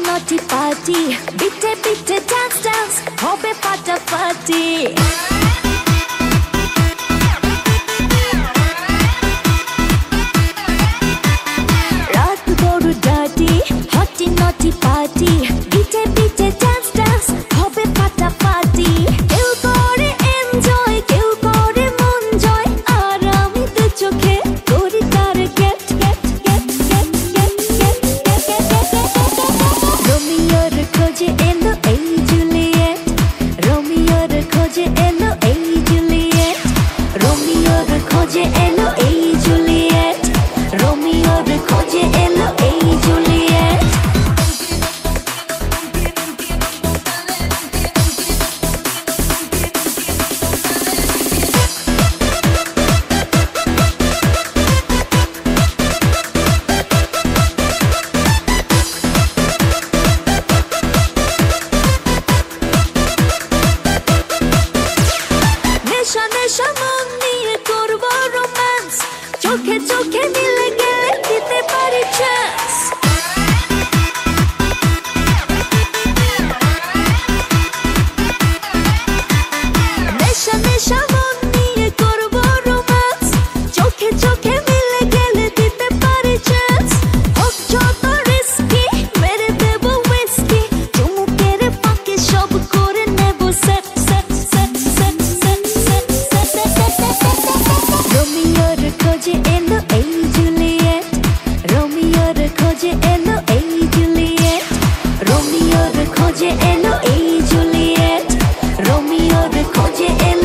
naughty party, bitte bitte dance dance, hobe ফাটাফাটি। রাত বড় dirty, hotty naughty party, bitte bitte dance dance, hobe ফাটাফাটি। কেউ করে enjoy, কেউ করে মন জয়, আর আমি দু চোখে করি তার get get get get get get get get get। রোমিওর খোঁজে এলো এই জুলিয়েট, রোমিওর খোঁজে এলো এই জুলিয়েট, রোমিওর খোঁজে এলো এই জুলিয়েট, রোমিওর খোঁজে এলো এই জুলিয়েট। নেশা নেশা মন নিয়ে করবো রোম্যান্স, চোখে চোখে মিলে গেলে দিতে পারি চান্স। নেশা নেশা মন নিয়ে করবো রোম্যান্স, চোখে চোখে মিলে গেলে দিতে পারি চান্স। হোক যত রিস্কি মেরে দেবো হুইস্কি, চুমুকের ফাঁকে সব করে নেবো set set set set set set set set. রোমিওর খোঁজে এলো এই জুলিয়েট, রোমিওর খোঁজে এলো এই জুলিয়েট, রোমিওর খোঁজে এলো এই জুলিয়েট, রোমিওর খোঁজে এলো